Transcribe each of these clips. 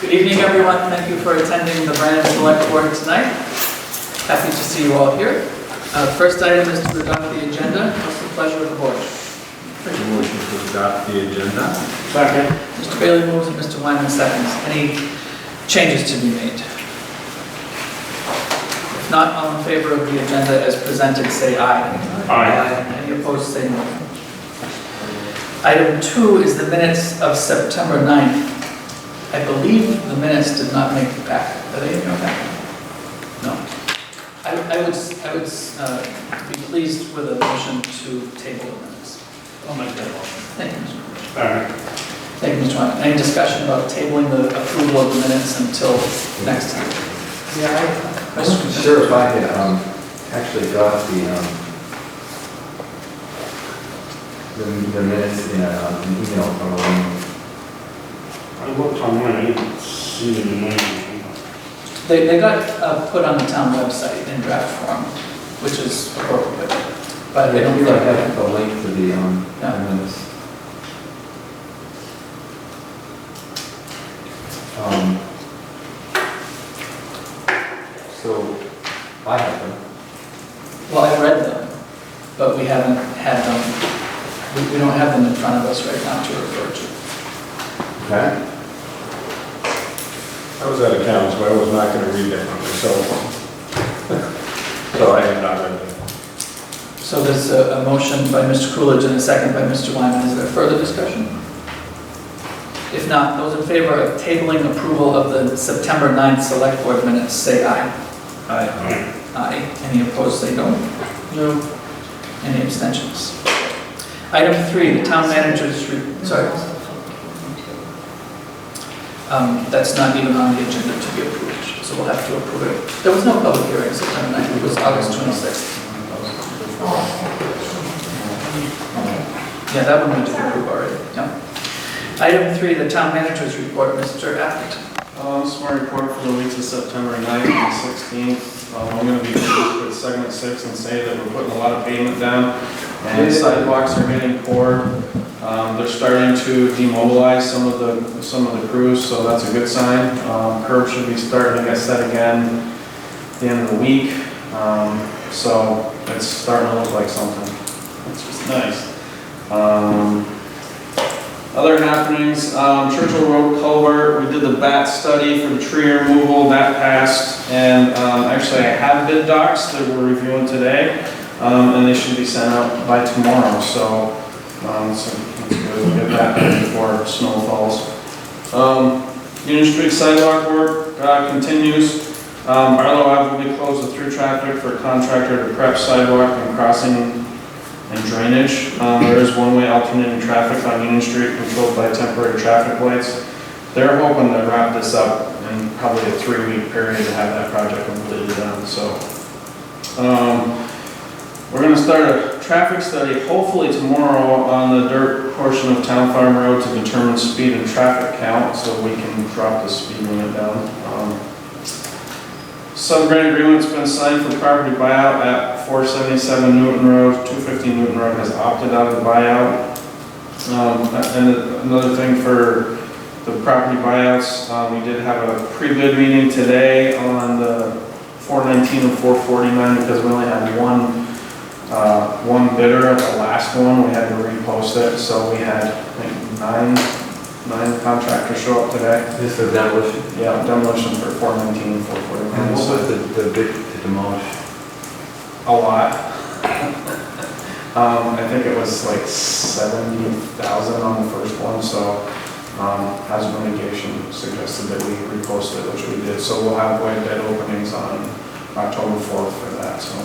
Good evening, everyone. Thank you for attending the Brandon Select Board tonight. Happy to see you all here. First item is to adopt the agenda. What's the pleasure of the board? Motion to adopt the agenda. Second. Mr. Bailey moves and Mr. Wyman seconds. Any changes to be made? If not, all in favor of the agenda as presented, say aye. Aye. Any opposed, say no. Item 2 is the minutes of September 9th. I believe the minutes did not make the packet. Are they in your packet? No. I would be pleased with a motion to table the minutes. I'll make that motion. Thank you, Mr. Rich. All right. Thank you, Mr. Wyman. Any discussion about tabling the approval of the minutes until next time? Yeah, I'm not sure if I had actually got the minutes in an email from Elaine. I looked online, I didn't see the name. They got put on the town website in draft form, which is appropriate. But I don't feel think like I have the link to the Yeah. minutes. So I have them. Well, I read them, but we haven't had them, we don't have them in front of us right now to refer to. Okay. I was out of town, so I was not going to read them on my cell phone. So I have not read them. So there's a motion by Mr. Coolidge and a second by Mr. Wyman. Is there further discussion? If not, those in favor of tabling approval of the September 9th Select Board minutes, say aye. Aye. Aye. Any opposed, say no. No. Any abstentions? Item 3, the town manager's, sorry. That's not even on the agenda to be approved, so we'll have to approve it. There was no public hearing September 9th, it was August 26th. Yeah, that one we did approve already, yeah. Item 3, the town manager's report, Mr. Atherton. This is my report for the weeks of September 9th and 16th. I'm going to be with segment 6 and say that we're putting a lot of pavement down and sidewalks are getting poured. They're starting to demobilize some of the crews, so that's a good sign. Curb should be starting to get set again at the end of the week. So it's starting to look like something. It's just nice. Other happenings, Churchill Road culvert, we did the bat study for the tree removal, that passed, and actually I have bid docs that we're reviewing today, and they should be sent out by tomorrow, so that's good, we'll get that done before snow falls. Union Street sidewalk work continues. Barlow Ave will be closed to through traffic for a contractor to prep sidewalk and crossing and drainage. There is one-way alternating traffic on Union Street controlled by temporary traffic lights. They're hoping to wrap this up in probably a 3-week period to have that project completely done. So we're going to start a traffic study hopefully tomorrow on the dirt portion of Town Farm Road to determine speed and traffic count so we can drop the speed limit down. Sub-grant agreement's been signed for property buyout at 477 Newton Road. 250 Newton Road has opted out of the buyout. And another thing for the property buyouts, we did have a pre-bid meeting today on the 419 and 449 because we only had one bidder at the last one. We had to repost it, so we had I think nine contractors show up today. This is demolition. Yeah, demolition for 419 and 449. And what was the bid to demolish? A lot. I think it was like 70,000 on the first one, so hazard mitigation suggested that we repost it, which we did. So we'll have void bid openings on October 4th for that. So,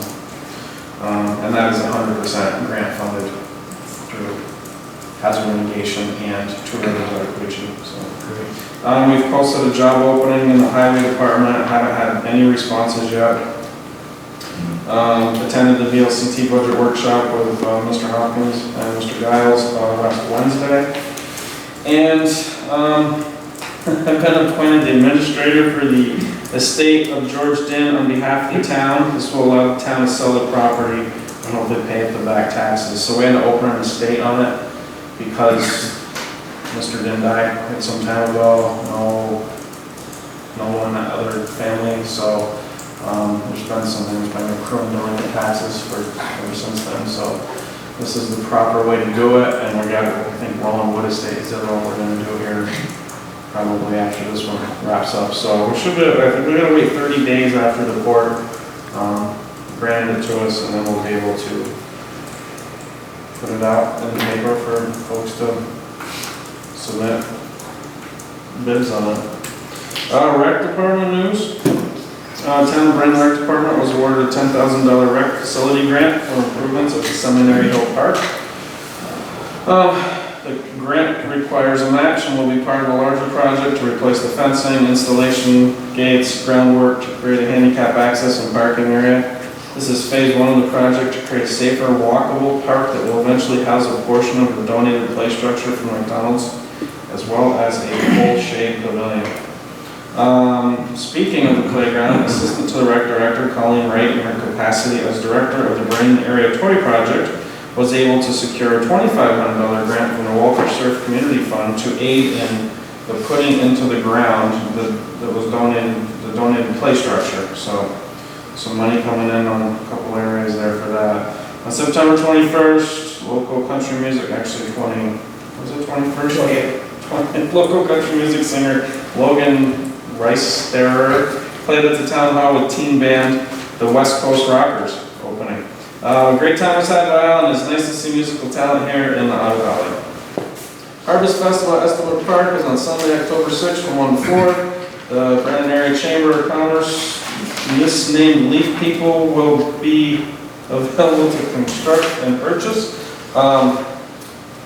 and that is 100% grant funded through hazard mitigation and Two Rivers Recreation. So, we've posted a job opening in the highway department. I haven't had any responses yet. Attended the VLCT budget workshop with Mr. Hopkins and Mr. Giles last Wednesday. And I've been appointed the administrator for the estate of George Dinn on behalf of the town. This will allow the town to sell the property and hopefully pay up the back taxes. So we had to open an estate on it because Mr. Dinn died some time ago. No know one in that other family, so there's been accruing delinquent taxes ever since then, so this is the proper way to do it, and we got, I think, Roland Wood Estate is the other one we're gonna do here probably after this one wraps up, so we should be, I think we're gonna wait 30 days after the court granted it to us, and then we'll be able to put it out in the paper for folks to submit bids on it. Rec department news. Town Brandon Rec Department was awarded a $10,000 rec facility grant for improvements at the Seminary Hill Park. The grant requires a match and will be part of a larger project to replace the fencing, installation, gates, groundwork to create a handicap access and parking area. This is phase one of the project to create a safer, walkable park that will eventually house a portion of the donated play structure from McDonald's, as well as a pole-shaped pavilion. Speaking of the playground, Assistant to the Rec Director, Colleen Wright, in her capacity as Director of the Brandon Area Toy Project, was able to secure a $2,500 grant from the Walker Surf Community Fund to aid in the putting into the ground that was the donated play structure. So some money coming in on a couple areas there for that. On September 21st, local country music, actually 21st? 20, local country music singer Logan Rice played at the town hall with teen band the West Coast Rockers opening. Great time was had by all, and it's nice to see musical talent here in the Otter Valley. Harvest Festival at Estelwood Park is on Sunday, October 6th from 1 to 4. The Brandon Area Chamber of Commerce misnamed leaf people will be available to construct and purchase.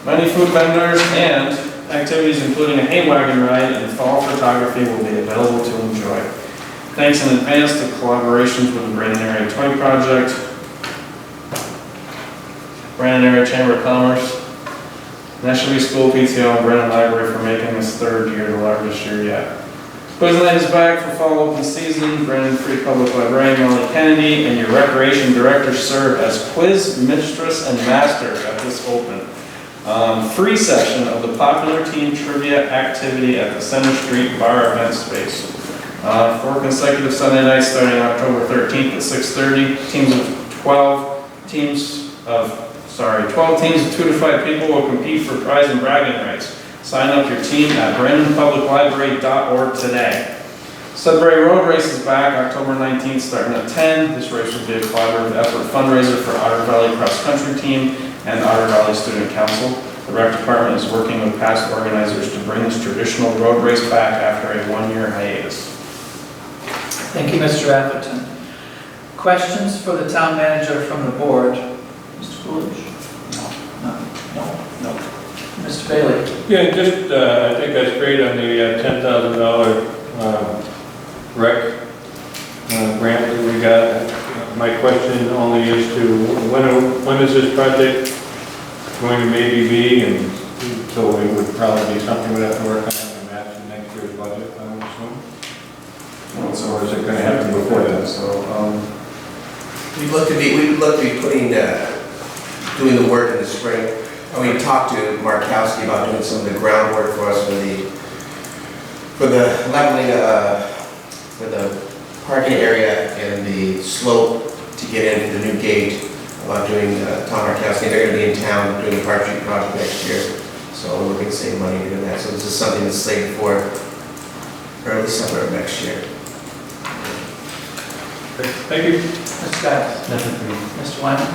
Many food vendors and activities including a hay wagon ride and fall photography will be available to enjoy. Thanks in advance to collaborations with the Brandon Area Toy Project, Brandon Area Chamber of Commerce, National School PTO, and Brandon Library for making this third year the largest year yet. Quiz Night is back for fall open season. Brandon Free Public Librarian Molly Kennedy and your Recreation Director serve as quiz mistress and master at this open. Free session of the popular team trivia activity at the Center Street Bar event space. 4 consecutive Sunday nights starting October 13th at 6:30. 12 teams of 2 to 5 people will compete for prize and bragging rights. Sign up your team at brandonpubliclibrary.org today. Sudbury Road Race is back October 19th starting at 10. This race will be a collaborative effort fundraiser for Otter Valley Cross Country Team and Otter Valley Student Council. The Rec Department is working with past organizers to bring this traditional road race back after a 1-year hiatus. Thank you, Mr. Atherton. Questions for the town manager from the board? Mr. Coolidge? No. Mr. Bailey? Yeah, just, I think that's great on the $10,000 rec grant that we got. My question only is to when is this project going to maybe be, and so it would probably be something we'd have to work on to match the next year's budget, I would assume. Or is it going to happen before that? So we would look to be putting doing the work in the spring. And we talked to Markowski about doing some of the groundwork for us for the leveling for the parking area and the slope to get into the new gate. About doing Tom Markowski, they're going to be in town doing the Park Street project next year. So we're looking to save money doing that. So this is something that's slated for early summer of next year. Thank you. Mr. Giles? Nothing for me. Mr. Wyman?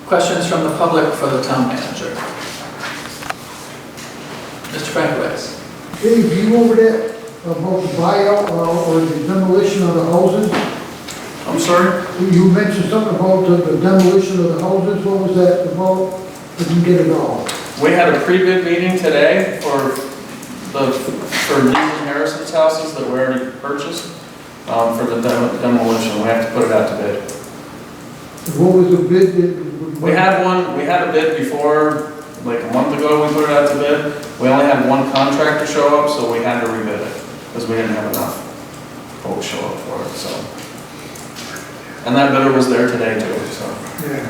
Questions from the public for the town manager? Mr. Frankowitz? Dave, you over there about the buyout or the demolition of the houses? I'm sorry? You mentioned something about the demolition of the houses. What was that about? Didn't get it all. We had a pre-bid meeting today for Lee and Harrison's houses that we already purchased for the demolition. We have to put it out to bid. What was the bid? We had a bid before, like a month ago we put it out to bid. We only had one contractor show up, so we had to rebid it because we didn't have enough folks show up for it, so. And that bidder was there today too, so. Yeah.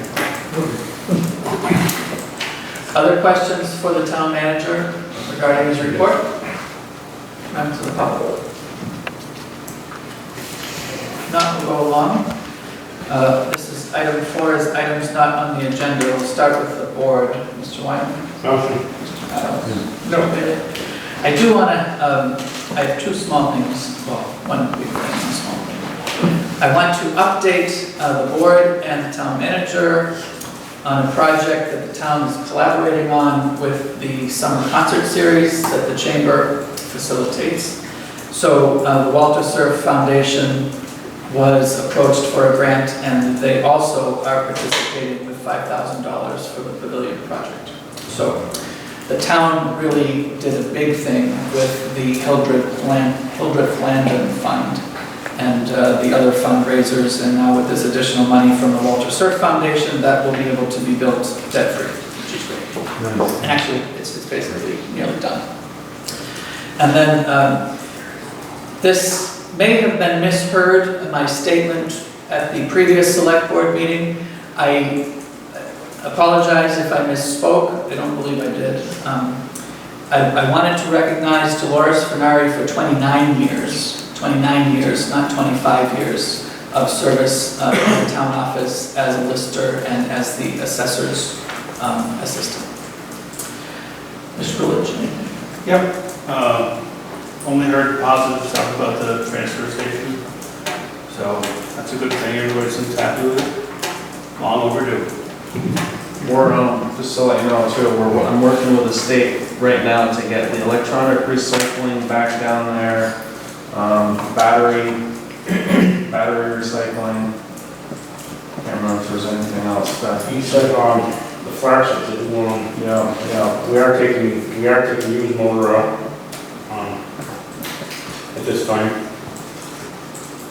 Other questions for the town manager? regarding his report? Members of the public? Not we'll go along. This is item 4, is items not on the agenda. We'll start with the board. Mr. Wyman? Motion. Mr. Adams? No. I do want to, I have 2 small things, well, one big thing, one small thing. I want to update the board and the town manager on a project that the town is collaborating on with the summer concert series that the chamber facilitates. So the Walter Surf Foundation was approached for a grant, and they also are participating with $5,000 for the pavilion project. So the town really did a big thing with the Hildreth Landon Fund and the other fundraisers, and now with this additional money from the Walter Surf Foundation, that will be able to be built debt-free, which is great. Nice. And actually, it's basically nearly done. And then this may have been misheard in my statement at the previous select board meeting. I apologize if I misspoke. I don't believe I did. I wanted to recognize Dolores Fernari for 29 years, not 25 years of service in the town office as a lister and as the assessor's assistant. Mr. Coolidge, anything? Yep. Only heard positive stuff about the transfer station. So that's a good thing. Everybody seems happy with it. Long overdue. We're, just so that you know too, I'm working with the state right now to get the electronic recycling back down there, battery recycling. Can't remember if there's anything else that. You said the flashes is one. Yeah. We are taking used motor at this time.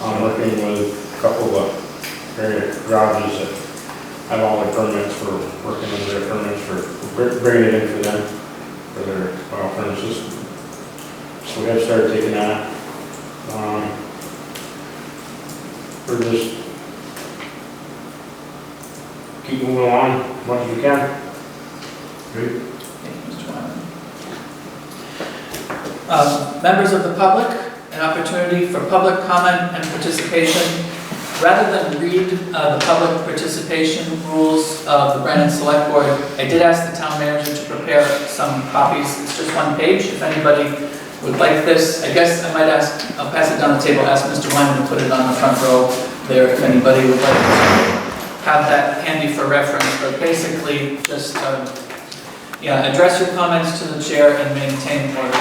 I'm working with a couple of area garages that have all their permits for working on their permits for bringing it in for them for their oil furnaces. So we have started taking that. We're just keep moving along as much as we can. Great. Thank you, Mr. Wyman. Members of the public, an opportunity for public comment and participation. Rather than read the public participation rules of the Brandon Select Board, I did ask the town manager to prepare some copies. It's just 1 page. If anybody would like this, I guess I might ask, I'll pass it down the table, ask Mr. Wyman to put it on the front row there if anybody would like to have that handy for reference. But basically, just address your comments to the chair and maintain order.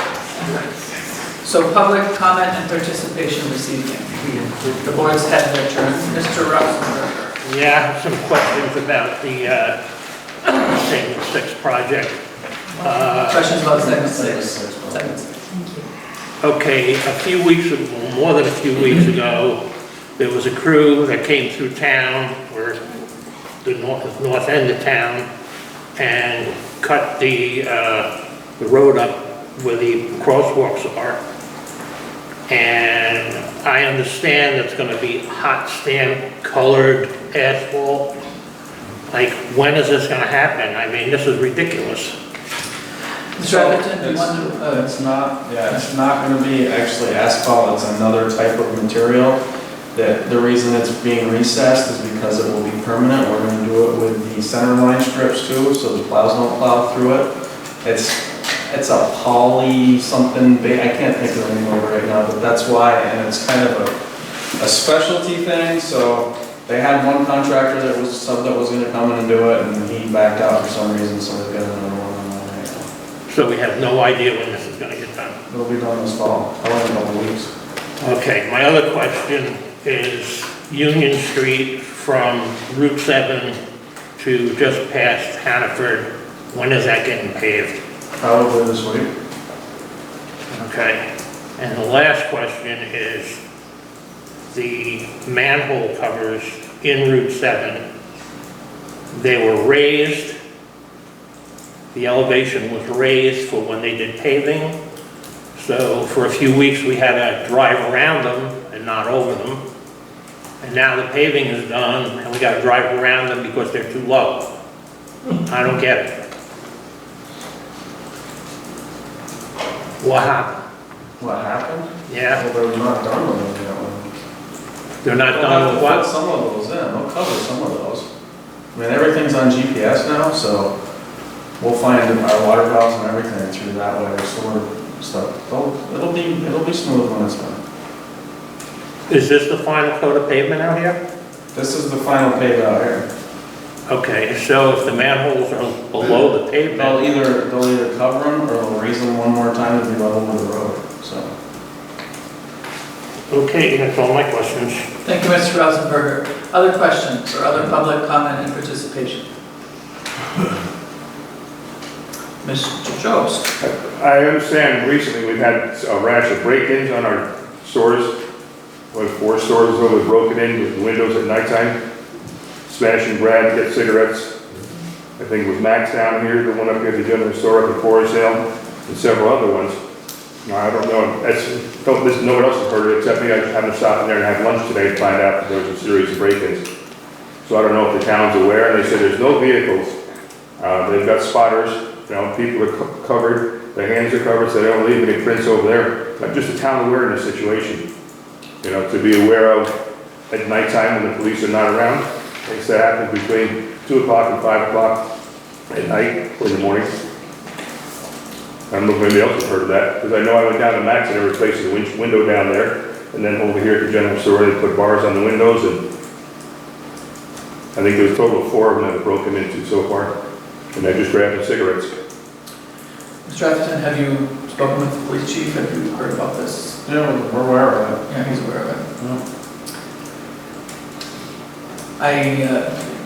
So public comment and participation this evening. The board's had their turn. Mr. Rosenberger. Yeah, I have some questions about the Segment 6 project. Questions about segment 6? Segment 6. Okay, a few weeks ago, more than a few weeks ago, there was a crew that came through town, or the north end of town, and cut the road up where the crosswalks are. And I understand it's going to be hot stamp colored asphalt. Like, when is this going to happen? I mean, this is ridiculous. Mr. Atherton, you want to? It's not going to be actually asphalt. It's another type of material. That the reason it's being recessed is because it will be permanent. We're going to do it with the center line strips too, so the plows don't plow through it. It's a poly something big. I can't think of the name of it right now, but that's why. And it's kind of a specialty thing. So they had one contractor that was going to come in and do it, and he backed out for some reason. So they've got another one on that right now. So we have no idea when this is going to get done. It'll be done this fall, probably in a couple weeks. Okay, my other question is Union Street from Route 7 to just past Hannaford. When is that getting paved? Probably this week. Okay, and the last question is the manhole covers in Route 7. They were raised, the elevation was raised for when they did paving. So for a few weeks we had to drive around them and not over them. And now the paving is done and we got to drive around them because they're too low. I don't get it. What happened? What happened? Yeah, Well, they're not done with them yet. they're not They'll done have with to put what? some of those in, they'll cover some of those. I mean, everything's on GPS now, so we'll find our water valves and everything through that way, sewer stuff. It'll be smooth when it's done. Is this the final coat of pavement out here? This is the final pave out here. Okay, so if the manholes are below the They'll pavement, either cover them or they'll raise them one more time to be level with the road, so. okay, that's all my questions. Thank you, Mr. Rosenberger. Other questions or other public comment and participation? Mr. Jobst? I understand recently we've had a rash of break-ins on our stores. What, 4 stores over broken in with windows at nighttime, smash and grab, get cigarettes. I think it was Max down here, the one up here at the general store up at Forest Hill, and several other ones. Now, I don't know, no one else has heard it except me. I just happened to stop in there and have lunch today and find out that there was a series of break-ins. So I don't know if the town's aware, and they said there's no vehicles. They've got spotters, people are covered, their hands are covered, so they don't leave any prints over there. But just a town awareness situation. To be aware of at nighttime when the police are not around. Things that happen between 2 o'clock and 5 o'clock at night or in the morning. I don't know if anybody else has heard of that, because I know I went down to Max and they replaced the window down there, and then over here at the general store they put bars on the windows, and I think there's a total of 4 of them that have broken into so far, and they're just grabbing cigarettes. Mr. Atherton, have you spoken with the police chief? Have you heard about this? Yeah, we're aware of it. Yeah, he's aware of it.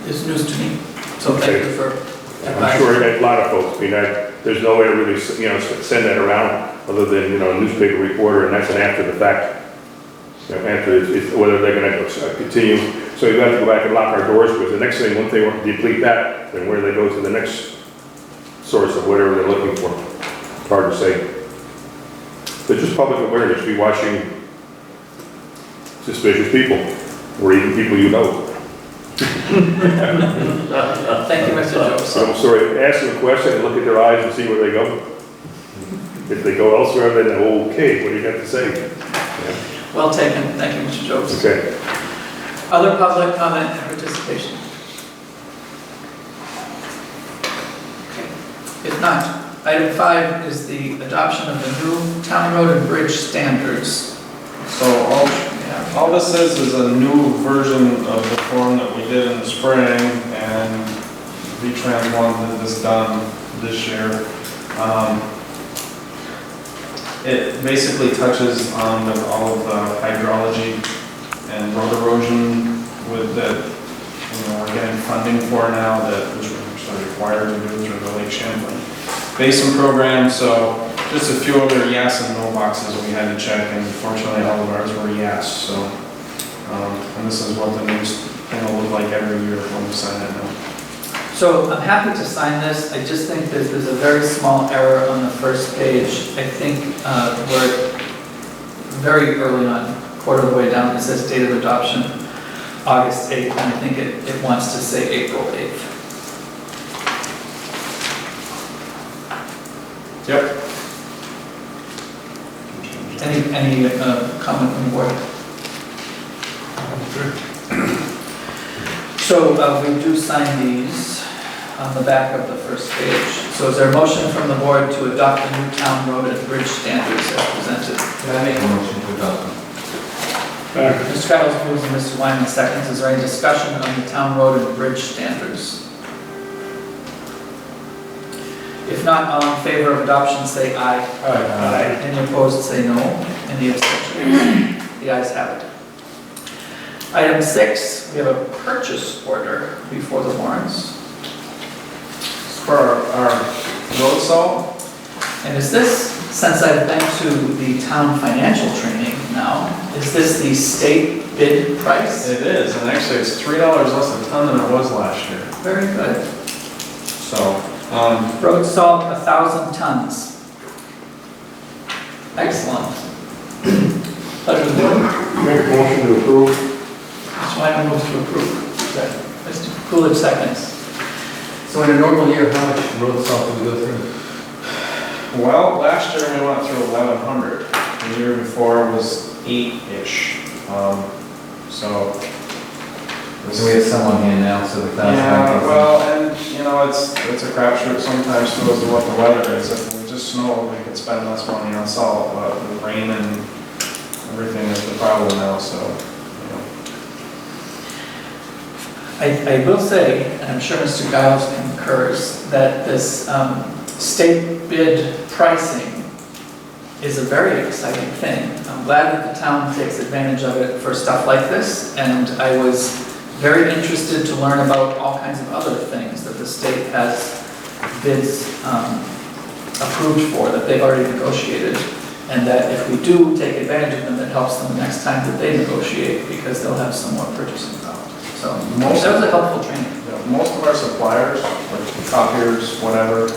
It's news to me, so thank you for I'm sure a lot of folks, there's no way to really, send that around other than, a newspaper reporter, and that's an after the fact. After whether they're gonna continue. So you have to go back and lock our doors, because the next thing, once they want to deplete that, then where do they go to the next source of whatever they're looking for? It's hard to say. But just public awareness, be watching suspicious people, or even people you know. Thank you, Mr. Jobst. So I'm sorry, ask them a question and look at their eyes and see where they go. If they go elsewhere, then okay, what do you got to say? Yeah. Well taken. Thank you, Mr. Jobst. Okay. Other public comment and participation? Okay. If not, item 5 is the adoption of the new town road and bridge standards. So all this is a new version of the form that we did in the spring, and V-Trans wanted this done this year. It basically touches on all of the hydrology and road erosion with that, we're getting funding for now that which we're sort of required to do through the Lake Champlain Basin program. So just a few other yes and no boxes we had to check, and fortunately all of ours were yes. So, and this is what the new thing will look like every year when we sign it now. So I'm happy to sign this. I just think there's a very small error on the first page. I think we're very early on, quarter of the way down. It says date of adoption, August 8th, and I think it wants to say April 8th. Yep. Any comment from the board? So we do sign these on the back of the first page. So is there a motion from the board to adopt the new town road and bridge standards as presented? Can I make a motion to adopt them? Mr. Giles moves and Mr. Wyman seconds. Is there any discussion on the town road and bridge standards? If not, all in favor of adoption say aye. Aye. Any opposed say no. Any abstentions? The ayes have it. Item 6, we have a purchase order before the warrants. For our road salt, And is this, since I've been to the town financial training now, is this the state bid price? it is, and actually it's $3 less a ton than it was last year. Very good. So, Road salt, 1,000 tons. Excellent. Pleasure to do. Make a motion to approve. Mr. Wyman moves to approve. Mr. Coolidge seconds. So in a normal year, how much road salt do we go through? Well, last year we went through 1,100. The year before was 8-ish. So. So we have some on hand now, so the thousand. Yeah, well, and you know, it's a crapshoot sometimes too as to what the weather is. If it was just snow, we could spend less money on salt, but with rain and everything is the problem now, so, you know. I will say, and I'm sure Mr. Giles concurs, that this state bid pricing is a very exciting thing. I'm glad that the town takes advantage of it for stuff like this, and I was very interested to learn about all kinds of other things that the state has bids approved for, that they've already negotiated, and that if we do take advantage of them, it helps them the next time that they negotiate, because they'll have some more purchasing power. So that was a helpful training. You know, most of our suppliers, like copiers, whatever,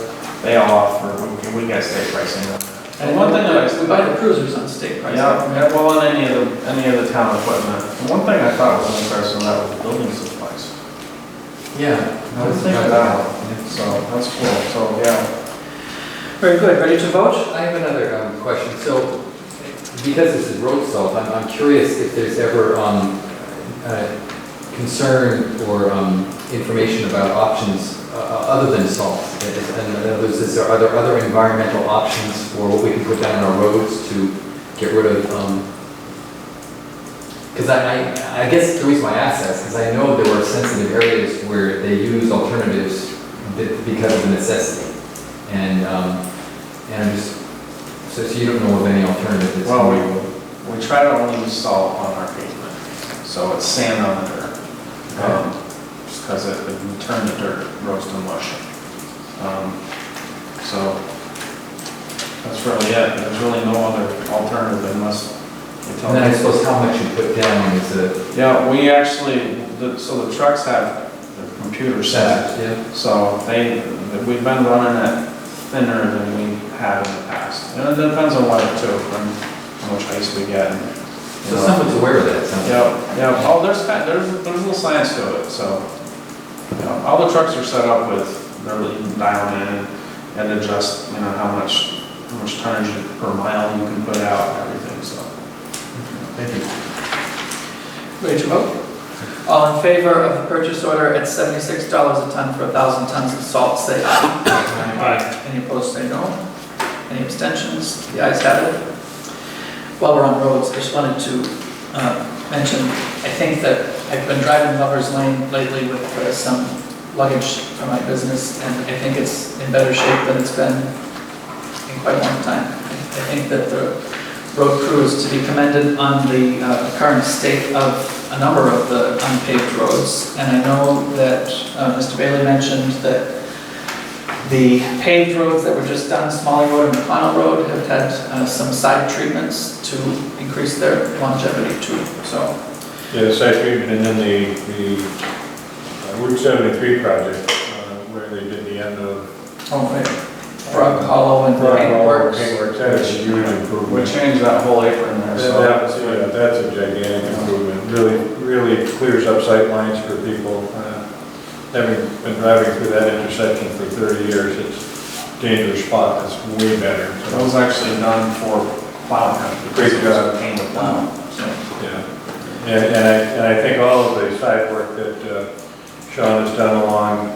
they all offer, we get state pricing on that. And one thing that we buy the cruisers on state price. Yeah, well, on any of the town equipment. And one thing I thought was interesting, that was building supplies. Yeah. I was thinking about that, so that's cool, so, yeah. Very good, ready to vote? I have another question. So, because this is road salt, I'm curious if there's ever concern or information about options other than salt. And are there other environmental options for what we can put down on our roads to get rid of? Because I guess the reason why I ask that is because I know there were sensitive areas where they use alternatives because of necessity. And I'm just, so you don't know of any alternative that's Well, more. we try to only use salt on our pavement, so it's sand on the dirt. Just because it would turn the dirt, roast to mush. So that's really it. There's really no other alternative unless you tell And then I me. suppose how much you put down is a... Yeah, we actually, so the trucks have the computer set. Yeah. So we've been running it thinner than we have in the past. And it depends on weather too, and how much ice we get. And, So someone's aware of that, sounds like. Yeah. Oh, there's a little science to it. So, you know, all the trucks are set up with, you can dial in and adjust, you know, how much tonnage per mile you can put out and everything. So, Thank you. Ready to vote? All in favor of the purchase order at $76 a ton for 1,000 tons of salt, say aye. Aye. Any opposed, say no. Any abstentions? The ayes have it. While we're on roads, I just wanted to mention, I think that I've been driving Lover's Lane lately with some luggage for my business, and I think it's in better shape than it's been in quite a long time. I think that the road crew is to be commended on the current state of a number of the unpaved roads, and I know that Mr. Bailey mentioned that the paved roads that were just done, Smalley Road and McConnell Road, have had some side treatments to increase their longevity too, so. Yeah, the site treatment and then the Route 73 project, where they did the end of Oh, right. Frog Hollow and Paintworks. Paintworks, that's a huge we improvement. changed that whole apron there. So That's a gigantic improvement. Really clears up sight lines for people. Having been driving through that intersection for 30 years, it's a dangerous spot. It's way better. that was actually done for plowing. Great job. Paint with plow. So. Yeah, and I think all of the side work that Sean has done along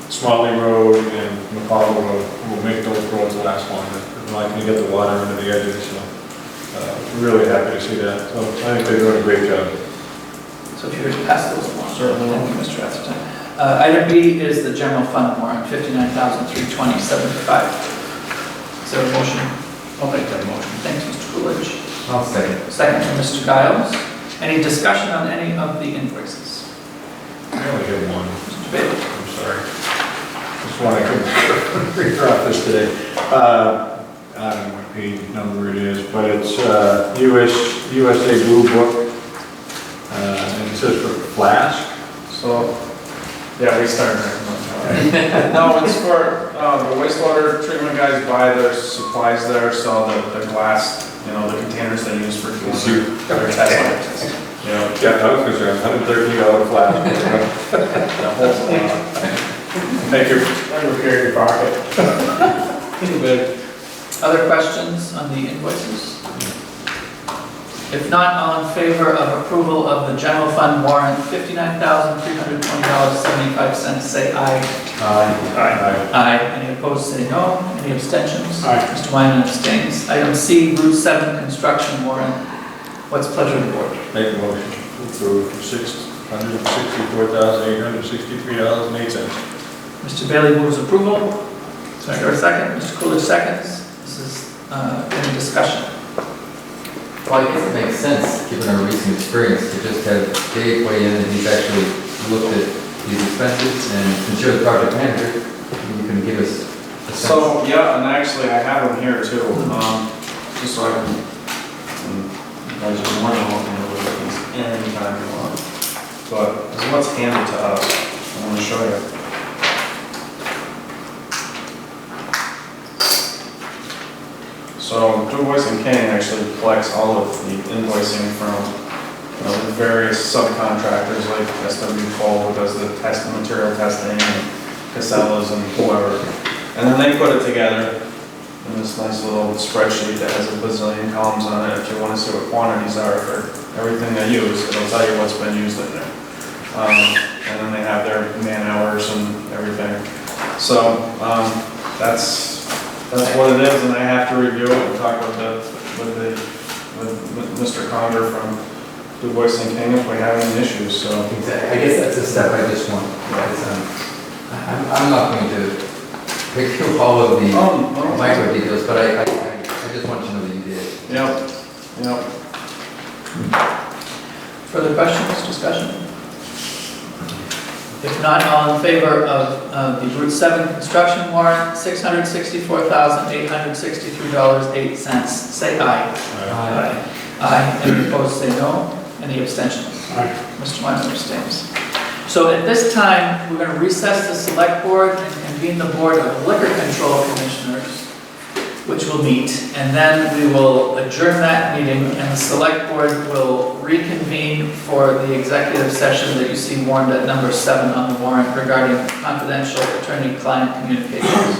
Smalley Road and McCall Road will make those roads last longer. They're not going to get the water into the edges, so really happy to see that. So I think they're doing a great job. So if you were to pass those along. Certainly. Thank you, Mr. Atherton. Item B is the general fund warrant, $59,320.75. Is there a motion? I'll make that motion. Thanks, Mr. Coolidge. I'll second. Second from Mr. Giles. Any discussion on any of the invoices? I only have one. Mr. Bailey? I'm sorry. This one I couldn't figure out this today. I don't know what page number it is, but it's USA Blue Book. And it says for Flask. So, yeah, we started there. No, it's for, the wastewater treatment guys buy their supplies there, so the glass, you know, the containers they use for cooling. They're testing. Yeah. Yeah, I was concerned, $113 Flask. The whole thing. Thank you. I would carry your pocket. Too big. Other questions on the invoices? If not, all in favor of approval of the general fund warrant, $59,320.75, say aye. Aye. Aye. Any opposed, say no. Any abstentions? Aye. Mr. Wyman abstains. Item C, Route 7 construction warrant. What's the pleasure of the board? Make a motion to approve for $664,863.08. Mr. Bailey moves approval. Is there a second? Mr. Coolidge seconds. This is any discussion. Well, I guess it makes sense, given our recent experience, to just have Dave weigh in, and he's actually looked at these expenses, and since you're the project manager, you can give us a sense. So, yeah, and actually I have them here too, just so I can, you guys are more than welcome to look at these anytime you want. But this is what's handed to us, I want to show you. So Du Bois and King actually collects all of the invoicing from the various subcontractors like SW Cole, who does the material testing, and Casellas and whoever. And then they put it together in this nice little spreadsheet that has a bazillion columns on it. If you want to see what quantities are for everything they use, it'll tell you what's been used in there. And then they have their man hours and everything. So that's what it is, and I have to review it and talk with Mr. Conger from Du Bois and King if we have any issues, so. Exactly. I guess that's a step I just want. I'm not going to pick through all of the micro details, but I just want you to know that you did. Yep. Further questions, discussion? If not, all in favor of the Route 7 construction warrant, $664,863.08, say aye. Aye. Aye. Any opposed, say no. Any abstentions? Aye. Mr. Wyman abstains. So at this time, we're going to recess the select board and convene the board of liquor control commissioners, which will meet, and then we will adjourn that meeting, and the select board will reconvene for the executive session that you see warned at number 7 on the warrant regarding confidential attorney-client communications.